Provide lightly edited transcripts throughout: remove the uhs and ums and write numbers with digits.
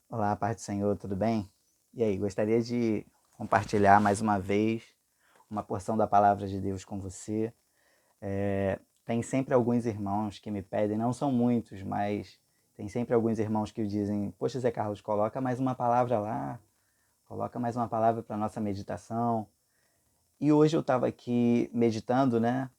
Olá, paz do Senhor, tudo bem? E aí, gostaria de compartilhar mais uma vez uma porção da palavra de Deus com você. Tem sempre alguns irmãos que me pedem, não são muitos, mas tem sempre alguns irmãos que dizem: Poxa, Zé Carlos, coloca mais uma palavra lá, coloca mais uma palavra para a nossa meditação. E hoje eu estava aqui meditando, né?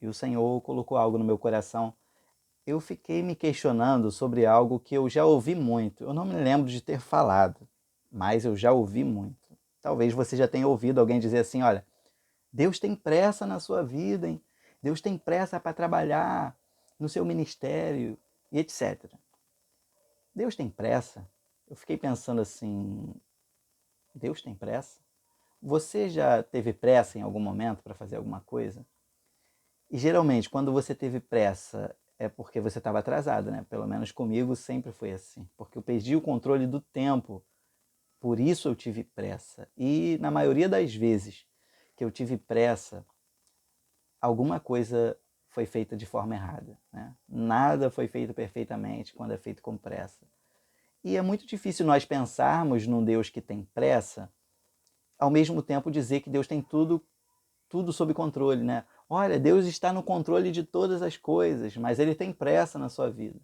E o Senhor colocou algo no meu coração. Eu fiquei me questionando sobre algo que eu já ouvi muito. Eu não me lembro de ter falado, mas eu já ouvi muito. Talvez você já tenha ouvido alguém dizer assim: olha, Deus tem pressa na sua vida, hein? Deus tem pressa para trabalhar no seu ministério e etc. Deus tem pressa? Eu fiquei pensando assim: Deus tem pressa? Você já teve pressa em algum momento para fazer alguma coisa? E geralmente, quando você teve pressa, é porque você estava atrasado, né? Pelo menos comigo sempre foi assim. Porque eu perdi o controle do tempo, por isso eu tive pressa. E na maioria das vezes que eu tive pressa, alguma coisa foi feita de forma errada, né? Nada foi feito perfeitamente quando é feito com pressa. E é muito difícil nós pensarmos num Deus que tem pressa, ao mesmo tempo dizer que Deus tem tudo sob controle, né? Olha, Deus está no controle de todas as coisas, mas Ele tem pressa na sua vida.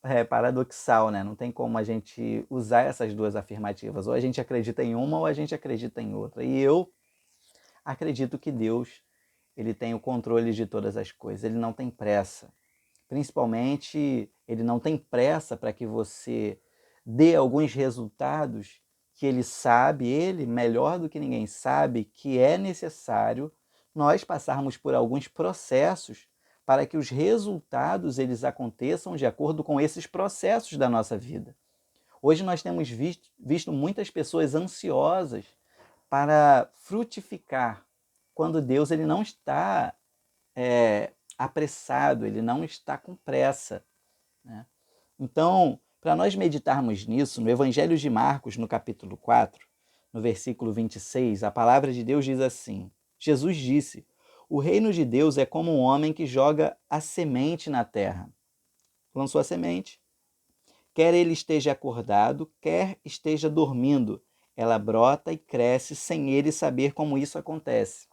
É paradoxal, né? Não tem como a gente usar essas duas afirmativas. Ou a gente acredita em uma ou a gente acredita em outra. E eu acredito que Deus, ele tem o controle de todas as coisas. Ele não tem pressa. Principalmente, ele não tem pressa para que você dê alguns resultados que ele sabe, ele melhor do que ninguém sabe, que é necessário nós passarmos por alguns processos para que os resultados eles aconteçam de acordo com esses processos da nossa vida. Hoje nós temos visto muitas pessoas ansiosas para frutificar, quando Deus ele não está apressado, ele não está com pressa, né? Então, para nós meditarmos nisso, no Evangelho de Marcos, no capítulo 4, no versículo 26, a palavra de Deus diz assim: Jesus disse: O reino de Deus é como um homem que joga a semente na terra. Lançou a semente, quer ele esteja acordado, quer esteja dormindo, ela brota e cresce sem ele saber como isso acontece.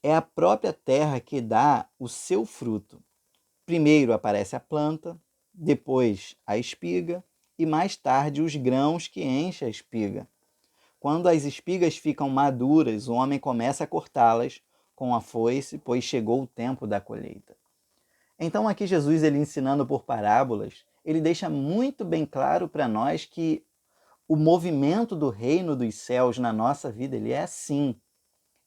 É a própria terra que dá o seu fruto. Primeiro aparece a planta, depois a espiga e mais tarde os grãos que enchem a espiga. Quando as espigas ficam maduras, o homem começa a cortá-las com a foice, pois chegou o tempo da colheita. Então aqui Jesus, ele ensinando por parábolas, ele deixa muito bem claro para nós que o movimento do reino dos céus na nossa vida, ele é assim.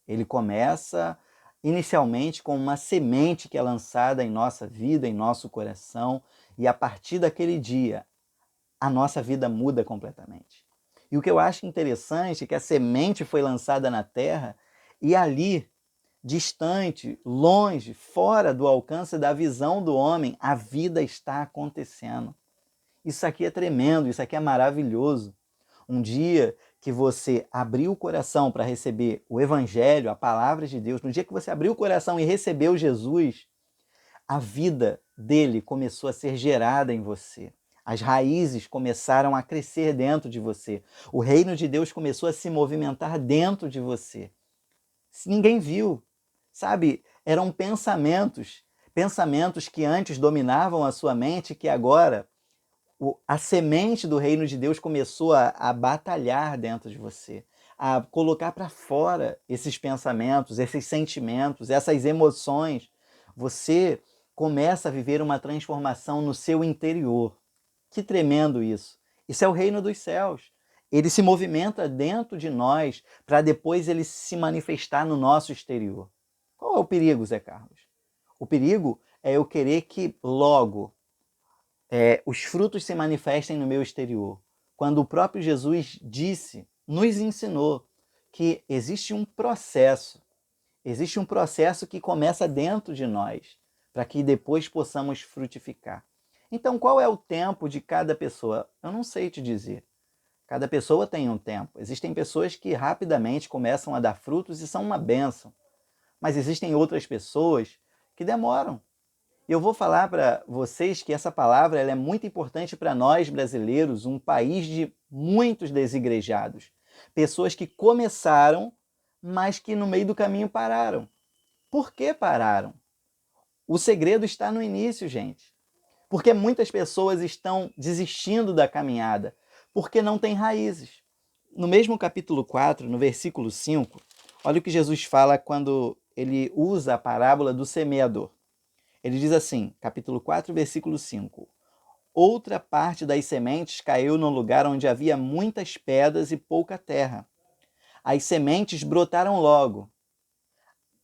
Ele começa inicialmente com uma semente que é lançada em nossa vida, em nosso coração, e a partir daquele dia, a nossa vida muda completamente. E o que eu acho interessante é que a semente foi lançada na terra e ali, distante, longe, fora do alcance da visão do homem, a vida está acontecendo. Isso aqui é tremendo, isso aqui é maravilhoso. Um dia que você abriu o coração para receber o Evangelho, a palavra de Deus, no dia que você abriu o coração e recebeu Jesus, a vida dele começou a ser gerada em você. As raízes começaram a crescer dentro de você. O reino de Deus começou a se movimentar dentro de você. Ninguém viu, sabe? Eram pensamentos que antes dominavam a sua mente, que agora a semente do reino de Deus começou a batalhar dentro de você, a colocar para fora esses pensamentos, esses sentimentos, essas emoções. Você começa a viver uma transformação no seu interior. Que tremendo isso! Isso é o reino dos céus. Ele se movimenta dentro de nós para depois ele se manifestar no nosso exterior. Qual é o perigo, Zé Carlos? O perigo é eu querer que logo os frutos se manifestem no meu exterior. Quando o próprio Jesus disse, nos ensinou que existe um processo que começa dentro de nós, para que depois possamos frutificar. Então, qual é o tempo de cada pessoa? Eu não sei te dizer. Cada pessoa tem um tempo. Existem pessoas que rapidamente começam a dar frutos e são uma bênção. Mas existem outras pessoas que demoram. Eu vou falar para vocês que essa palavra ela é muito importante para nós brasileiros, um país de muitos desigrejados. Pessoas que começaram, mas que no meio do caminho pararam. Por que pararam? O segredo está no início, gente. Porque muitas pessoas estão desistindo da caminhada, porque não têm raízes. No mesmo capítulo 4, no versículo 5, olha o que Jesus fala quando ele usa a parábola do semeador. Ele diz assim, capítulo 4, versículo 5. Outra parte das sementes caiu num lugar onde havia muitas pedras e pouca terra. As sementes brotaram logo.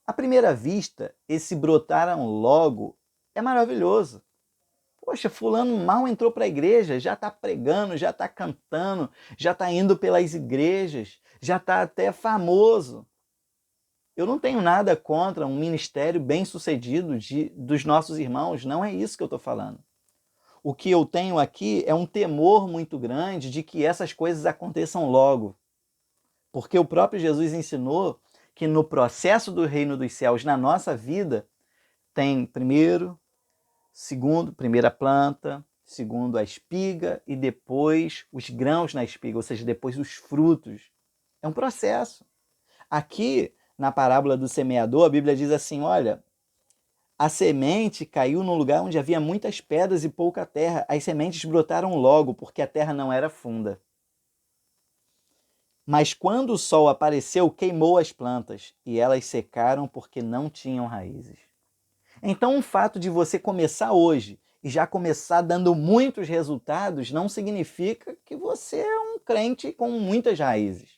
À primeira vista, esse brotaram logo é maravilhoso. Poxa, fulano mal entrou para a igreja, já está pregando, já está cantando, já está indo pelas igrejas, já está até famoso. Eu não tenho nada contra um ministério bem-sucedido dos nossos irmãos, não é isso que eu estou falando. O que eu tenho aqui é um temor muito grande de que essas coisas aconteçam logo. Porque o próprio Jesus ensinou que no processo do reino dos céus, na nossa vida, tem primeira planta, segundo a espiga e depois os grãos na espiga, ou seja, depois os frutos. É um processo. Aqui, na parábola do semeador, a Bíblia diz assim, olha, a semente caiu num lugar onde havia muitas pedras e pouca terra. As sementes brotaram logo, porque a terra não era funda. Mas quando o sol apareceu, queimou as plantas, e elas secaram porque não tinham raízes. Então, o fato de você começar hoje e já começar dando muitos resultados não significa que você é um crente com muitas raízes.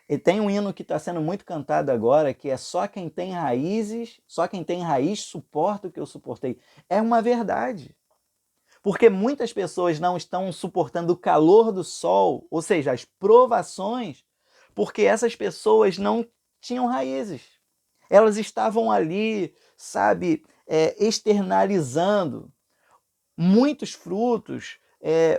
E tem um hino que está sendo muito cantado agora, que é só quem tem raízes, só quem tem raiz suporta o que eu suportei. É uma verdade. Porque muitas pessoas não estão suportando o calor do sol, ou seja, as provações, porque essas pessoas não tinham raízes. Elas estavam ali, sabe, externalizando muitos frutos,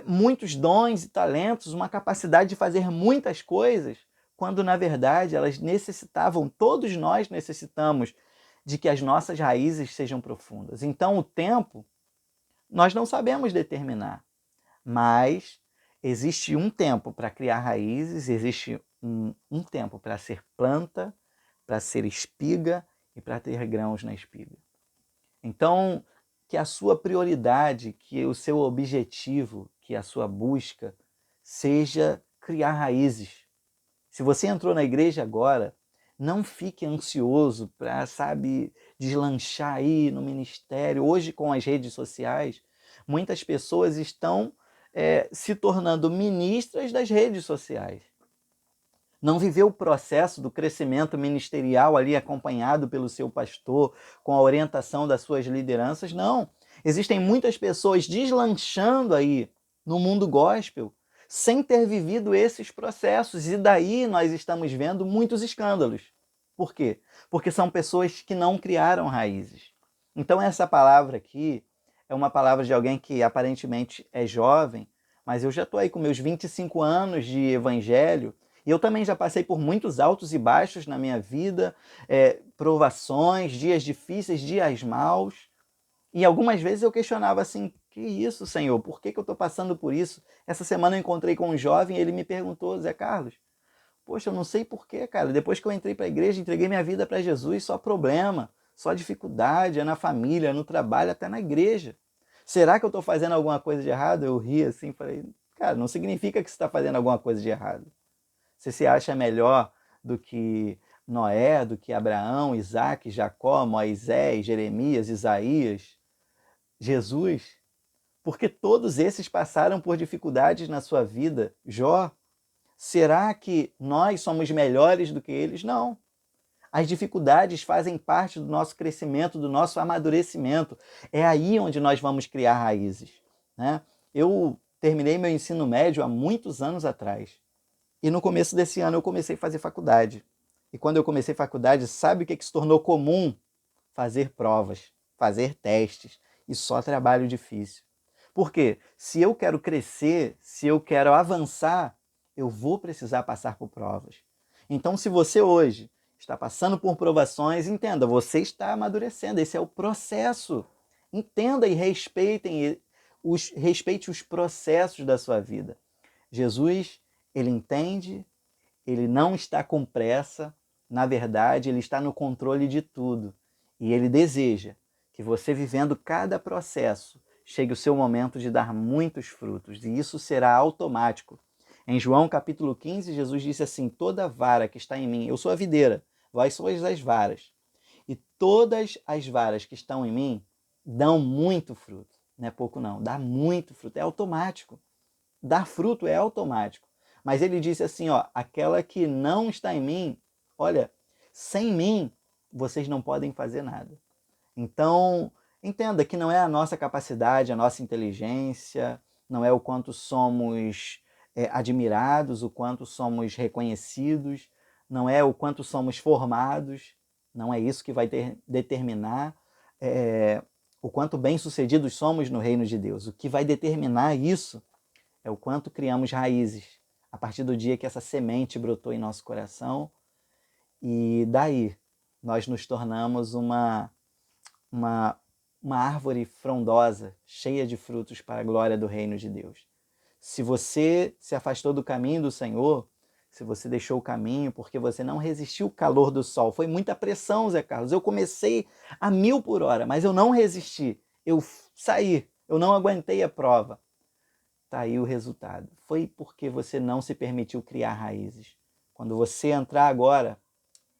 muitos dons e talentos, uma capacidade de fazer muitas coisas, quando na verdade elas necessitavam, todos nós necessitamos de que as nossas raízes sejam profundas. Então o tempo nós não sabemos determinar, mas existe um tempo para criar raízes, existe um tempo para ser planta, para ser espiga e para ter grãos na espiga. Então, que a sua prioridade, que o seu objetivo, que a sua busca seja criar raízes. Se você entrou na igreja agora, não fique ansioso para, sabe, deslanchar aí no ministério. Hoje, com as redes sociais, muitas pessoas estão se tornando ministras das redes sociais. Não viveu o processo do crescimento ministerial ali acompanhado pelo seu pastor, com a orientação das suas lideranças, não. Existem muitas pessoas deslanchando aí no mundo gospel sem ter vivido esses processos, e daí nós estamos vendo muitos escândalos. Por quê? Porque são pessoas que não criaram raízes. Então essa palavra aqui é uma palavra de alguém que aparentemente é jovem, mas eu já estou aí com meus 25 anos de evangelho, e eu também já passei por muitos altos e baixos na minha vida, provações, dias difíceis, dias maus. E algumas vezes eu questionava assim, que isso, Senhor? Por que eu estou passando por isso? Essa semana eu encontrei com um jovem e ele me perguntou, Zé Carlos, poxa, eu não sei por quê, cara. Depois que eu entrei para a igreja, entreguei minha vida para Jesus, só problema, só dificuldade, é na família, é no trabalho, até na igreja. Será que eu estou fazendo alguma coisa de errado? Eu ri assim, falei, cara, não significa que você está fazendo alguma coisa de errado. Você se acha melhor do que Noé, do que Abraão, Isaac, Jacó, Moisés, Jeremias, Isaías, Jesus? Porque todos esses passaram por dificuldades na sua vida. Jó, será que nós somos melhores do que eles? Não. As dificuldades fazem parte do nosso crescimento, do nosso amadurecimento. É aí onde nós vamos criar raízes, né? Eu terminei meu ensino médio há muitos anos atrás. E no começo desse ano eu comecei a fazer faculdade. E quando eu comecei a faculdade, sabe o que se tornou comum? Fazer provas, fazer testes e só trabalho difícil. Por quê? Se eu quero crescer, se eu quero avançar, eu vou precisar passar por provas. Então, se você hoje está passando por provações, entenda, você está amadurecendo, esse é o processo. Entenda e respeite os processos da sua vida. Jesus, ele entende, ele não está com pressa, na verdade, ele está no controle de tudo. E ele deseja que você, vivendo cada processo, chegue o seu momento de dar muitos frutos, e isso será automático. Em João capítulo 15, Jesus disse assim: toda vara que está em mim, eu sou a videira, vós sois as varas. E todas as varas que estão em mim dão muito fruto. Não é pouco não, dá muito fruto, é automático. Dar fruto é automático. Mas ele disse assim, ó, aquela que não está em mim, olha, sem mim vocês não podem fazer nada. Então, entenda que não é a nossa capacidade, a nossa inteligência, não é o quanto somos admirados, o quanto somos reconhecidos, não é o quanto somos formados, não é isso que vai determinar o quanto bem-sucedidos somos no reino de Deus. O que vai determinar isso é o quanto criamos raízes a partir do dia que essa semente brotou em nosso coração, e daí nós nos tornamos uma árvore frondosa, cheia de frutos para a glória do reino de Deus. Se você se afastou do caminho do Senhor, se você deixou o caminho porque você não resistiu ao calor do sol, foi muita pressão, Zé Carlos. Eu comecei a 1000 por hora, mas eu não resisti. Eu saí, eu não aguentei a prova. Está aí o resultado. Foi porque você não se permitiu criar raízes. Quando você entrar agora,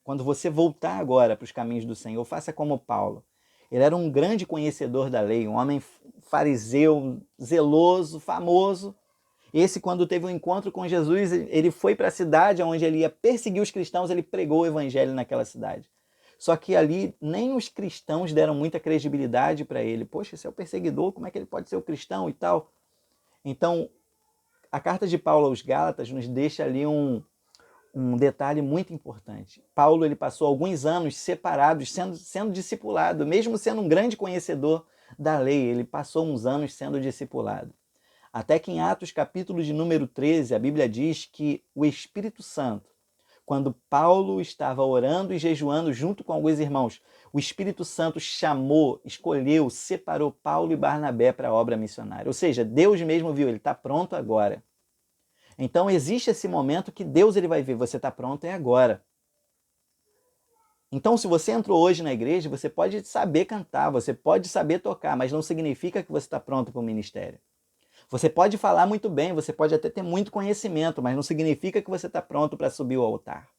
quando você voltar agora para os caminhos do Senhor, faça como Paulo. Ele era um grande conhecedor da lei, um homem fariseu, zeloso, famoso. Esse, quando teve um encontro com Jesus, ele foi para a cidade onde ele ia perseguir os cristãos, ele pregou o evangelho naquela cidade. Só que ali nem os cristãos deram muita credibilidade para ele. Poxa, esse é o perseguidor, como é que ele pode ser o cristão e tal? Então, a carta de Paulo aos Gálatas nos deixa ali um detalhe muito importante. Paulo, ele passou alguns anos separados, sendo discipulado, mesmo sendo um grande conhecedor da lei, ele passou uns anos sendo discipulado. Até que em Atos capítulo de número 13, a Bíblia diz que o Espírito Santo, quando Paulo estava orando e jejuando junto com alguns irmãos, o Espírito Santo chamou, escolheu, separou Paulo e Barnabé para a obra missionária. Ou seja, Deus mesmo viu, ele está pronto agora. Então existe esse momento que Deus ele vai ver, você está pronto, é agora. Então, se você entrou hoje na igreja, você pode saber cantar, você pode saber tocar, mas não significa que você está pronto para o ministério. Você pode falar muito bem, você pode até ter muito conhecimento, mas não significa que você está pronto para subir ao altar,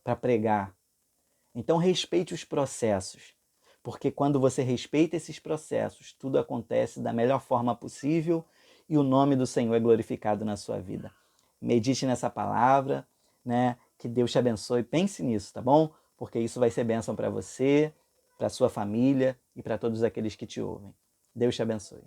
para pregar. Então respeite os processos, porque quando você respeita esses processos, tudo acontece da melhor forma possível e o nome do Senhor é glorificado na sua vida. Medite nessa palavra, né? Que Deus te abençoe, pense nisso, tá bom? Porque isso vai ser bênção para você, para sua família e para todos aqueles que te ouvem. Deus te abençoe.